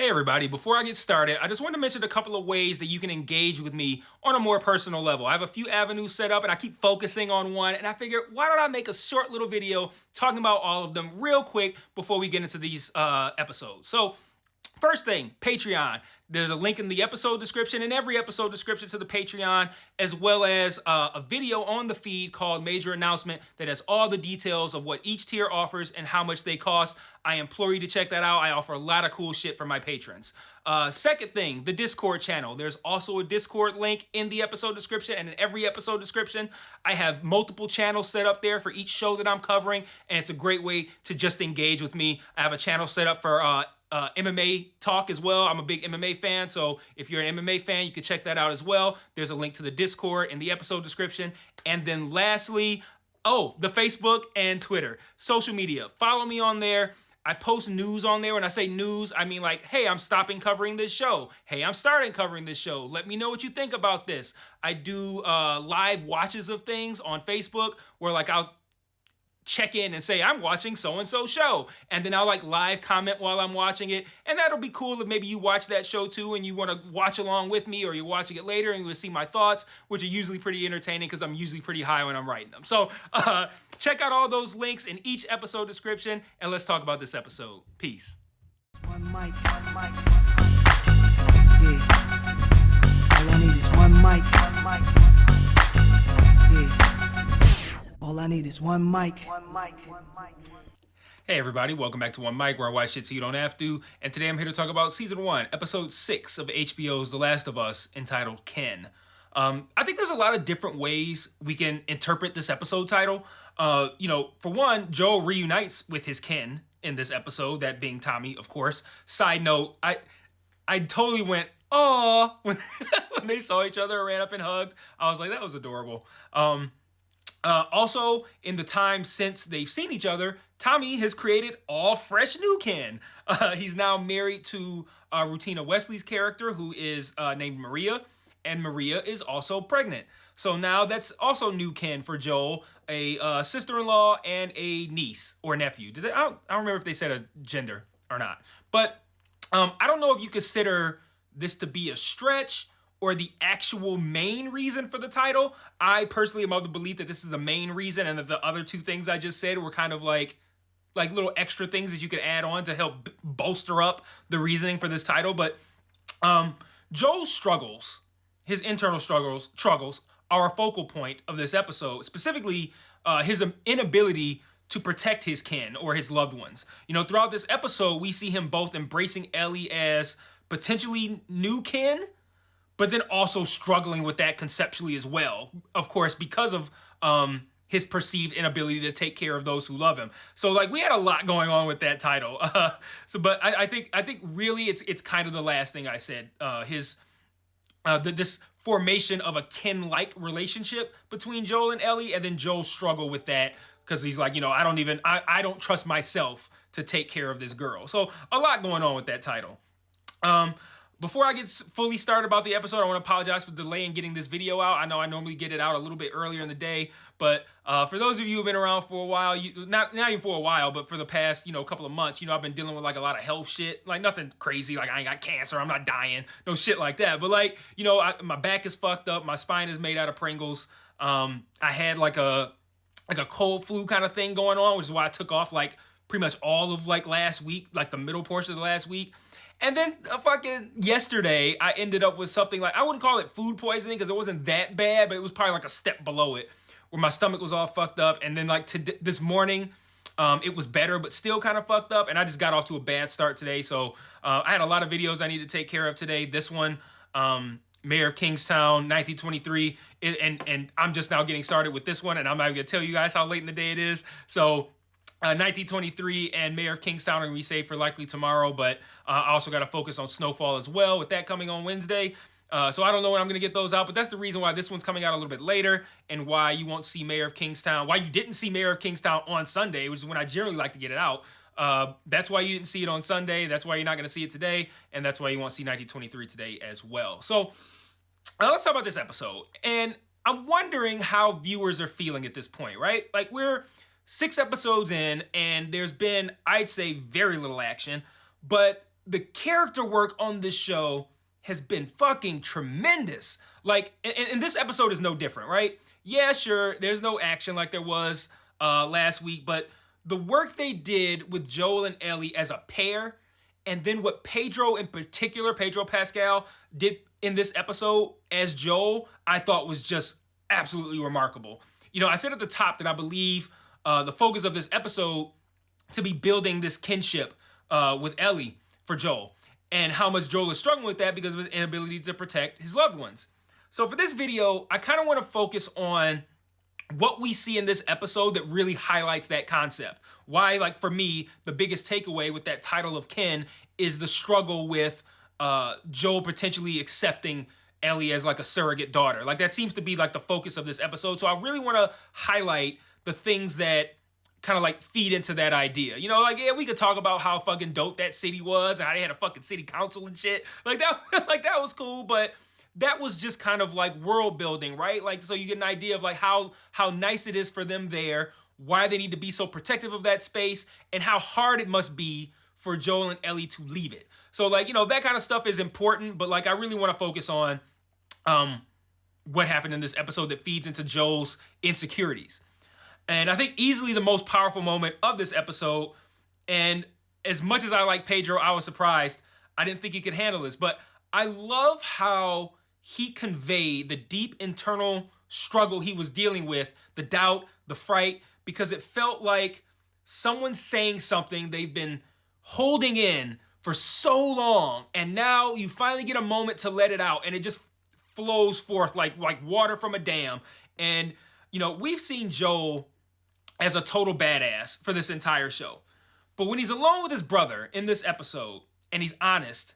Hey everybody, before I get started, I just want to mention a couple of ways that you can engage with me on a more personal level. I have a few avenues set up and I keep focusing on one, and I figured why don't I make a short little video talking about all of them real quick before we get into these episodes. So first thing, Patreon. There's a link in the episode description, in every episode description to the Patreon, as well as a video on the feed called Major Announcement that has all the details of what each tier offers and how much they cost. I implore you to check that out. I offer a lot of cool shit for my patrons. Second thing, the Discord channel. There's also a Discord link in the episode description and in every episode description. I have multiple channels set up there for each show that I'm covering, and it's a great way to just engage with me. I have a channel set up for MMA talk as well. I'm a big MMA fan, so if you're an MMA fan, you can check that out as well. There's a link to the Discord in the episode description. And then lastly, the Facebook and Twitter. Social media. Follow me on there. I post news on there. When I say news, I mean like, hey, I'm stopping covering this show. Hey, I'm starting covering this show. Let me know what you think about this. I do live watches of things on Facebook where like I'll check in and say I'm watching so-and-so show, and then I'll like live comment while I'm watching it, and that'll be cool if maybe you watch that show too and you want to watch along with me, or you're watching it later and you will see my thoughts, which are usually pretty entertaining because I'm usually pretty high when I'm writing them. So check out all those links in each episode description, and let's talk about this episode. Peace. One mic, one mic. Yeah. All I need is one mic. One mic. Yeah. All I need is one mic. One mic. One mic. Hey everybody, welcome back to One Mic, where I watch shit so you don't have to. And today I'm here to talk about Season 1, Episode 6 of HBO's The Last of Us, entitled Ken. I think there's a lot of different ways we can interpret this episode title. For one, Joel reunites with his Ken in this episode, that being Tommy, of course. Side note, I totally went, oh, when they saw each other, ran up and hugged. I was like, that was adorable. Also, in the time since they've seen each other, Tommy has created all fresh new Ken. He's now married to Rutina Wesley's character, who is named Maria, and Maria is also pregnant. So now that's also new Ken for Joel, a sister-in-law and a niece or nephew. I don't remember if they said a gender or not. But I don't know if you consider this to be a stretch or the actual main reason for the title. I personally am of the belief that this is the main reason, and that the other two things I just said were kind of like little extra things that you could add on to help bolster up the reasoning for this title. But Joel's struggles, his internal struggles are a focal point of this episode, specifically his inability to protect his kin or his loved ones. Throughout this episode, we see him both embracing Ellie as potentially new kin, but then also struggling with that conceptually as well, of course, because of his perceived inability to take care of those who love him. So like we had a lot going on with that title. But I think really it's kind of the last thing I said. This formation of a kin-like relationship between Joel and Ellie, and then Joel's struggle with that because he's like, I don't trust myself to take care of this girl. So a lot going on with that title. Before I get fully started about the episode, I want to apologize for delaying getting this video out. I know I normally get it out a little bit earlier in the day, but for those of you who've been around for a while, not even for a while, but for the past, couple of months, I've been dealing with like a lot of health shit, like nothing crazy, like I ain't got cancer, I'm not dying, no shit like that. But like, my back is fucked up, my spine is made out of Pringles. I had like a cold flu kind of thing going on, which is why I took off like pretty much all of like last week, like the middle portion of the last week. And then fucking yesterday, I ended up with something like, I wouldn't call it food poisoning because it wasn't that bad, but it was probably like a step below it, where my stomach was all fucked up. And then like this morning, it was better, but still kind of fucked up. And I just got off to a bad start today. So I had a lot of videos I need to take care of today. This one, Mayor of Kingstown, 1923. And I'm just now getting started with this one. And I'm not even going to tell you guys how late in the day it is. So 1923 and Mayor of Kingstown are going to be saved for likely tomorrow, but I also got to focus on Snowfall as well, with that coming on Wednesday. So I don't know when I'm going to get those out, but that's the reason why this one's coming out a little bit later, and why you won't see Mayor of Kingstown, why you didn't see Mayor of Kingstown on Sunday, which is when I generally like to get it out. That's why you didn't see it on Sunday, that's why you're not going to see it today, and that's why you won't see 1923 today as well. So let's talk about this episode, and I'm wondering how viewers are feeling at this point, right? Like, we're 6 episodes in, and there's been, I'd say, very little action, but the character work on this show has been fucking tremendous. Like, and this episode is no different, right? Yeah, sure, there's no action like there was last week, but the work they did with Joel and Ellie as a pair, and then what Pedro in particular, Pedro Pascal, did in this episode as Joel, I thought was just absolutely remarkable. You know, I said at the top that I believe the focus of this episode to be building this kinship with Ellie for Joel, and how much Joel is struggling with that because of his inability to protect his loved ones. So for this video, I kind of want to focus on what we see in this episode that really highlights that concept. Why, like for me, the biggest takeaway with that title of kin is the struggle with Joel potentially accepting Ellie as like a surrogate daughter. Like that seems to be like the focus of this episode. So I really want to highlight the things that kind of like feed into that idea. You know, like, yeah, we could talk about how fucking dope that city was and how they had a fucking city council and shit. Like that, like that was cool, but that was just kind of like world building, right? Like, so you get an idea of like how nice it is for them there, why they need to be so protective of that space, and how hard it must be for Joel and Ellie to leave it. So like, you know, that kind of stuff is important, but like I really want to focus on what happened in this episode that feeds into Joel's insecurities. And I think easily the most powerful moment of this episode, and as much as I like Pedro, I was surprised. I didn't think he could handle this, but I love how he conveyed the deep internal struggle he was dealing with, the doubt, the fright, because it felt like someone saying something they've been holding in for so long, and now you finally get a moment to let it out, and it just flows forth like water from a dam. And, you know, we've seen Joel as a total badass for this entire show. But when he's alone with his brother in this episode, and he's honest,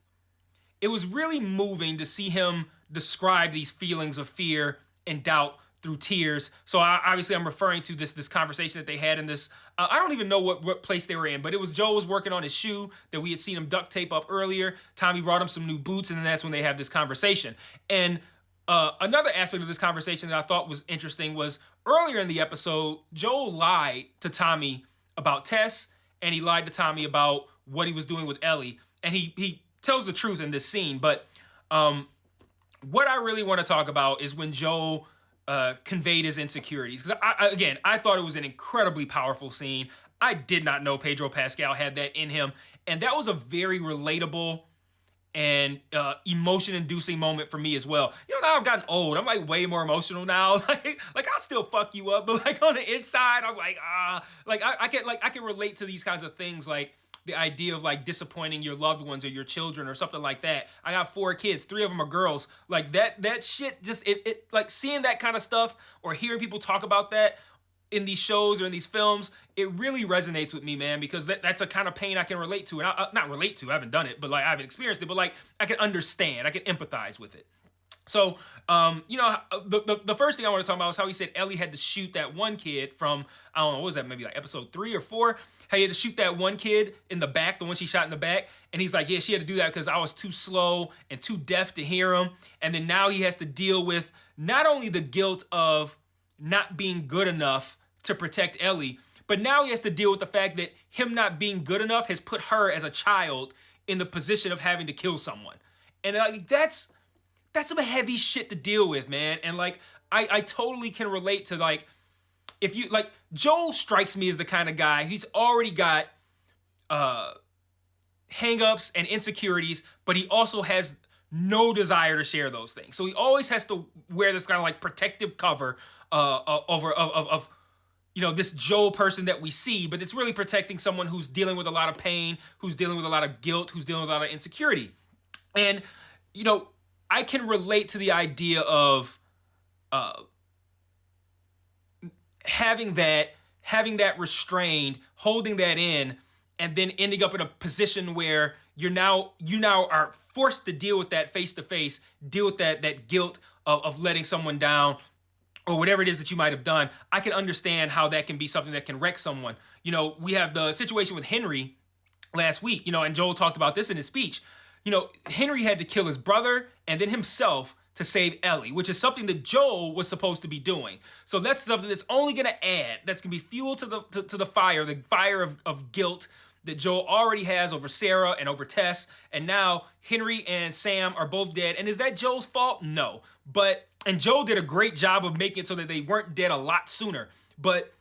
it was really moving to see him describe these feelings of fear and doubt through tears. So obviously I'm referring to this conversation that they had in this, I don't even know what place they were in, but it was Joel was working on his shoe that we had seen him duct tape up earlier. Tommy brought him some new boots, and then that's when they have this conversation. And another aspect of this conversation that I thought was interesting was earlier in the episode, Joel lied to Tommy about Tess, and he lied to Tommy about what he was doing with Ellie. And he tells the truth in this scene, but what I really want to talk about is when Joel conveyed his insecurities. Because I thought it was an incredibly powerful scene. I did not know Pedro Pascal had that in him, and that was a very relatable and emotion-inducing moment for me as well. You know, now I've gotten old. I'm like way more emotional now. like I still fuck you up, but like on the inside, I'm like I can relate to these kinds of things, like the idea of like disappointing your loved ones or your children or something like that. I got 4 kids, 3 of them are girls. Like that shit just it like seeing that kind of stuff or hearing people talk about that in these shows or in these films, it really resonates with me, man, because that's a kind of pain I can relate to. And not relate to, I haven't done it, but like I haven't experienced it, but like I can understand, I can empathize with it. So, you know, the first thing I want to talk about is how he said Ellie had to shoot that one kid from, I don't know, what was that, maybe like episode 3 or 4? How he had to shoot that one kid in the back, the one she shot in the back. And he's like, yeah, she had to do that because I was too slow and too deaf to hear him. And then now he has to deal with not only the guilt of not being good enough to protect Ellie, but now he has to deal with the fact that him not being good enough has put her as a child in the position of having to kill someone. And like that's some heavy shit to deal with, man. And like I totally can relate to like, if you like, Joel strikes me as the kind of guy, he's already got hang-ups and insecurities, but he also has no desire to share those things. So he always has to wear this kind of like protective cover of you know, this Joel person that we see, but it's really protecting someone who's dealing with a lot of pain, who's dealing with a lot of guilt, who's dealing with a lot of insecurity. And, you know, I can relate to the idea of having that restrained, holding that in, and then ending up in a position where you now are forced to deal with that face to face, deal with that guilt of letting someone down, or whatever it is that you might have done. I can understand how that can be something that can wreck someone. You know, we have the situation with Henry last week, you know, and Joel talked about this in his speech. You know, Henry had to kill his brother and then himself to save Ellie, which is something that Joel was supposed to be doing. So that's something that's only going to add, that's going to be fuel to the fire of guilt, that Joel already has over Sarah and over Tess, and now Henry and Sam are both dead. And is that Joel's fault? No. And Joel did a great job of making it so that they weren't dead a lot sooner. But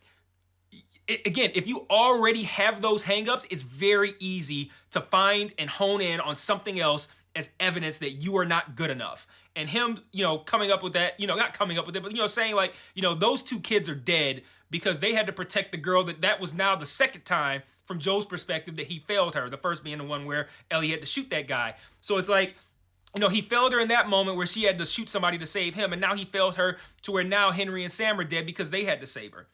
again, if you already have those hangups, it's very easy to find and hone in on something else as evidence that you are not good enough. And him, coming up with that, not coming up with it, but, saying like, those two kids are dead because they had to protect the girl that was now the second time from Joel's perspective that he failed her. The first being the one where Ellie had to shoot that guy. So it's like, he failed her in that moment where she had to shoot somebody to save him. And now he failed her to where now Henry and Sam are dead because they had to save her.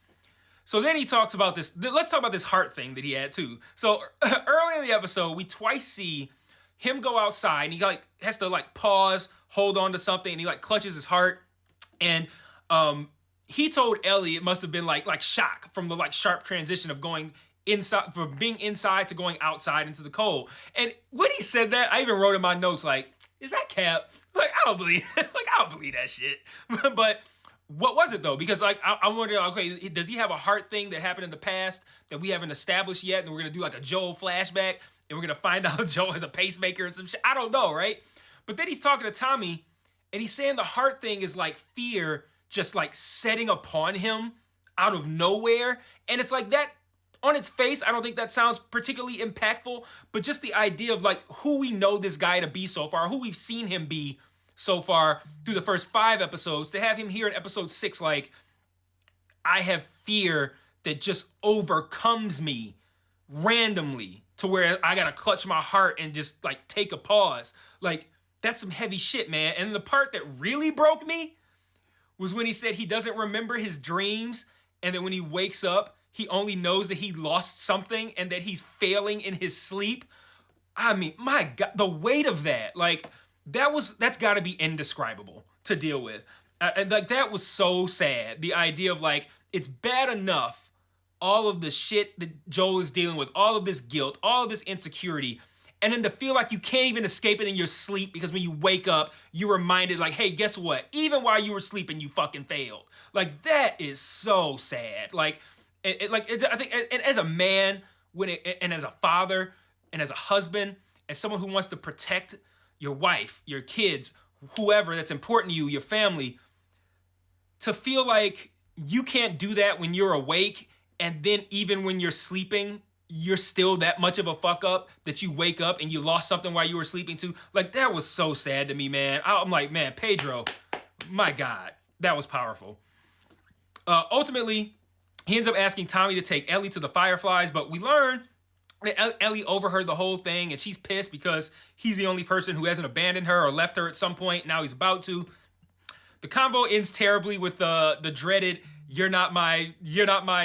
So then he talks about this. Let's talk about this heart thing that he had too. So early in the episode, we twice see him go outside and he has to pause, hold on to something, and he clutches his heart. And he told Ellie it must have been like shock from the sharp transition of going inside, from being inside to going outside into the cold. And when he said that, I even wrote in my notes is that cap? I don't believe I don't believe that shit. But what was it though? Because I wonder, okay, does he have a heart thing that happened in the past that we haven't established yet, and we're gonna do a Joel flashback, and we're gonna find out Joel has a pacemaker and some shit? I don't know, right? But then he's talking to Tommy, and he's saying the heart thing is fear just setting upon him out of nowhere, and it's that. On its face, I don't think that sounds particularly impactful, but just the idea of who we know this guy to be so far, who we've seen him be so far through the first 5 episodes, to have him here in episode 6, I have fear that just overcomes me randomly to where I gotta clutch my heart and just take a pause. That's some heavy shit, man. And the part that really broke me was when he said he doesn't remember his dreams, and that when he wakes up, he only knows that he lost something and that he's failing in his sleep. I mean, my God, the weight of that, that's got to be indescribable to deal with. That was so sad. The idea of it's bad enough, all of the shit that Joel is dealing with, all of this guilt, all of this insecurity, and then to feel like you can't even escape it in your sleep because when you wake up, you're reminded hey, guess what? Even while you were sleeping, you fucking failed. That is so sad. I think, and as a man, and as a father, and as a husband, as someone who wants to protect your wife, your kids, whoever that's important to you, your family, to feel you can't do that when you're awake, and then even when you're sleeping, you're still that much of a fuck up that you wake up and you lost something while you were sleeping too. That was so sad to me, man. I'm man, Pedro, my God, that was powerful. Ultimately, he ends up asking Tommy to take Ellie to the Fireflies, but we learn that Ellie overheard the whole thing, and she's pissed because he's the only person who hasn't abandoned her or left her at some point. Now he's about to. The convo ends terribly with the dreaded, you're not my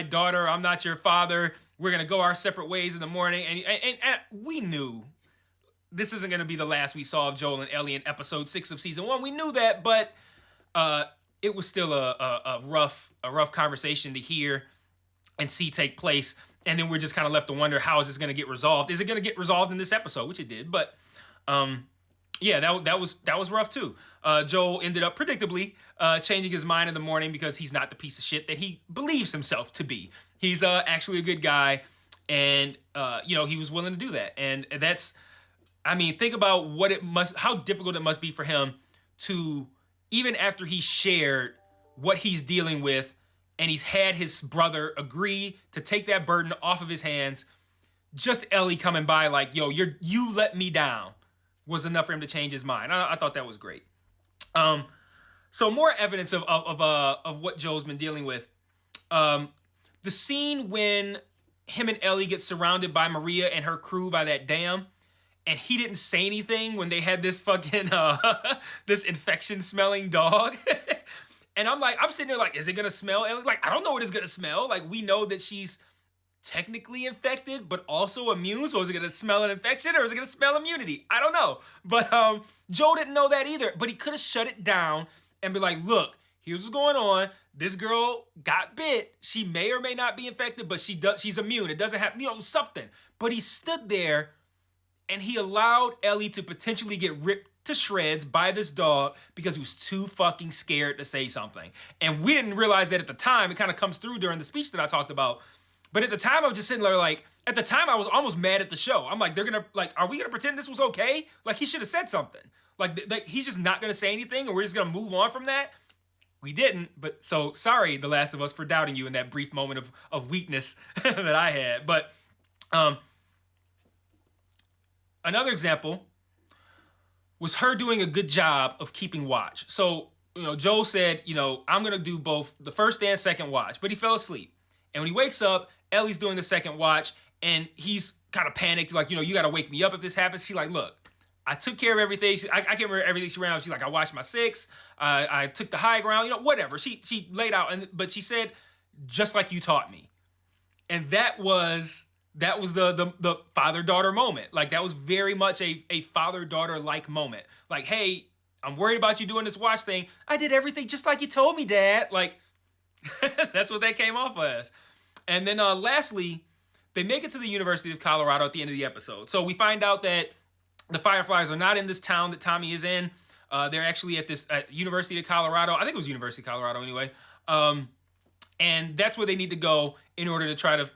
daughter, I'm not your father, we're going to go our separate ways in the morning. And we knew this isn't going to be the last we saw of Joel and Ellie in episode 6 of season 1. We knew that, but it was still a rough conversation to hear and see take place. And then we're just kind of left to wonder, how is this going to get resolved? Is it going to get resolved in this episode? Which it did. But yeah, that was rough too. Joel ended up predictably changing his mind in the morning because he's not the piece of shit that he believes himself to be. He's actually a good guy, and he was willing to do that. And that's, think about how difficult it must be for him to, even after he shared what he's dealing with, and he's had his brother agree to take that burden off of his hands, just Ellie coming by yo, you let me down, was enough for him to change his mind. I thought that was great. So more evidence of what Joel's been dealing with. The scene when him and Ellie get surrounded by Maria and her crew by that dam, and he didn't say anything when they had this fucking this infection smelling dog. And I'm sitting there is it gonna smell? I don't know what it's gonna smell. We know that she's technically infected, but also immune. So is it gonna smell an infection or is it gonna smell immunity? I don't know. But Joe didn't know that either. But he could have shut it down and be like, look, here's what's going on. This girl got bit. She may or may not be infected, but she's immune. It doesn't have, something. But he stood there and he allowed Ellie to potentially get ripped to shreds by this dog because he was too fucking scared to say something. And we didn't realize that at the time. It kind of comes through during the speech that I talked about. But at the time, I was just sitting there like, at the time, I was almost mad at the show. I'm like, are we gonna pretend this was okay? Like, he should have said something. Like, he's just not gonna say anything, and we're just gonna move on from that. We didn't, but so sorry, The Last of Us, for doubting you in that brief moment of weakness that I had. But another example was her doing a good job of keeping watch. So, Joel said, I'm gonna do both the first and second watch, but he fell asleep. And when he wakes up, Ellie's doing the second watch, and he's kind of panicked, like, you gotta wake me up if this happens. She's like, look, I took care of everything. I can't remember everything she ran out. She's like, I watched my six. I took the high ground, whatever. She laid out, but she said, just like you taught me. And that was the father-daughter moment. Like, that was very much a father-daughter-like moment. Like, hey, I'm worried about you doing this watch thing. I did everything just like you told me, Dad. Like, that's what that came off as. And then lastly, they make it to the University of Colorado at the end of the episode. So we find out that the Fireflies are not in this town that Tommy is in. They're actually at University of Colorado. I think it was University of Colorado anyway. And that's where they need to go in order to try to,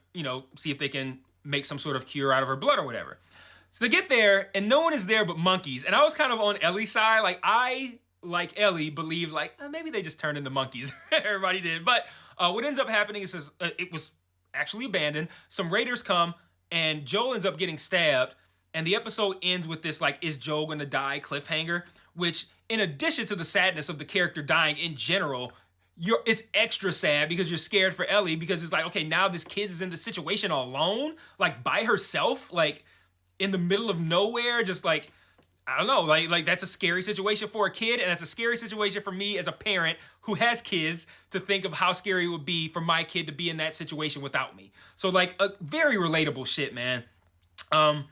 see if they can make some sort of cure out of her blood or whatever. So they get there, and no one is there but monkeys. And I was kind of on Ellie's side. Like, I, like Ellie, believed, like, maybe they just turned into monkeys. Everybody did. But what ends up happening is it was actually abandoned. Some raiders come, and Joel ends up getting stabbed. And the episode ends with this, like, is Joel gonna die cliffhanger? Which, in addition to the sadness of the character dying in general, it's extra sad because you're scared for Ellie, because it's like, okay, now this kid is in the situation alone, like, by herself, like, in the middle of nowhere, just like, I don't know, like that's a scary situation for a kid, and that's a scary situation for me as a parent who has kids, to think of how scary it would be for my kid to be in that situation without me. So, like, a very relatable shit, man. And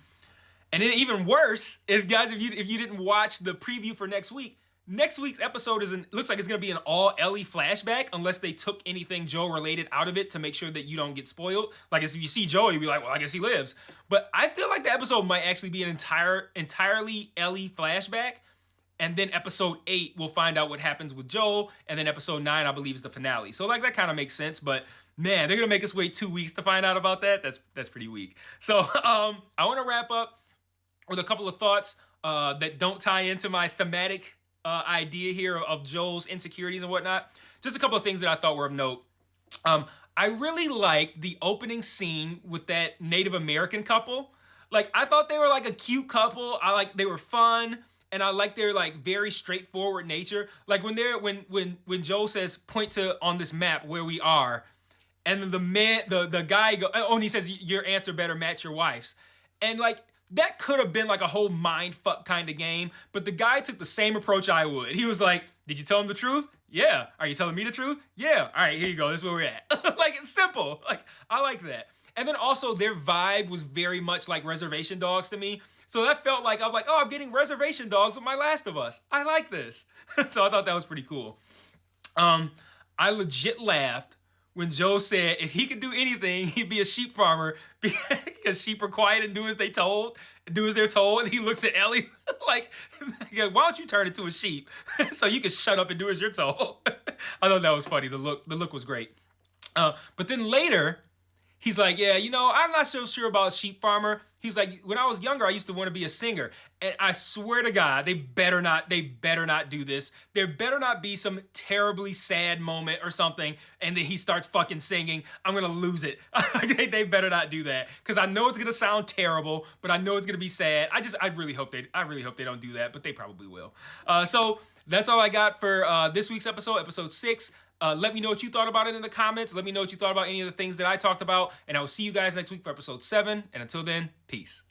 then even worse is, guys, if you didn't watch the preview for next week's episode looks like it's gonna be an all Ellie flashback, unless they took anything Joel related out of it to make sure that you don't get spoiled. Like, if you see Joel, you'll be like, well, I guess he lives. But I feel like the episode might actually be an entirely Ellie flashback. And then episode 8, we'll find out what happens with Joel. And then episode 9, I believe, is the finale. So, like, that kind of makes sense. But man, they're gonna make us wait 2 weeks to find out about that. That's pretty weak. So I want to wrap up with a couple of thoughts that don't tie into my thematic idea here of Joel's insecurities and whatnot. Just a couple of things that I thought were of note. I really liked the opening scene with that Native American couple. Like, I thought they were like a cute couple. They were fun, and I like their, like, very straightforward nature. Like, when Joel says, point to on this map where we are, and the guy and he says, your answer better match your wife's. And, like, that could have been like a whole mind fuck kind of game, but the guy took the same approach I would. He was like, did you tell him the truth? Yeah. Are you telling me the truth? Yeah. All right, here you go. This is where we're at. Like, it's simple. Like, I like that. And then also their vibe was very much like Reservation Dogs to me. So that felt like, I was like, oh, I'm getting Reservation Dogs with my Last of Us. I like this. So I thought that was pretty cool. I legit laughed when Joe said if he could do anything, he'd be a sheep farmer, because sheep are quiet and do as they're told. And he looks at Ellie like, why don't you turn into a sheep so you can shut up and do as you're told? I thought that was funny. The look was great. But then later, he's like, yeah, I'm not so sure about sheep farmer. He's like, when I was younger, I used to want to be a singer. And I swear to God, they better not do this. There better not be some terribly sad moment or something, and then he starts fucking singing. I'm gonna lose it. They better not do that, because I know it's gonna sound terrible, but I know it's gonna be sad. I really hope they don't do that, but they probably will. So that's all I got for this week's episode 6. Let me know what you thought about it in the comments. Let me know what you thought about any of the things that I talked about. And I will see you guys next week for episode 7. And until then, peace.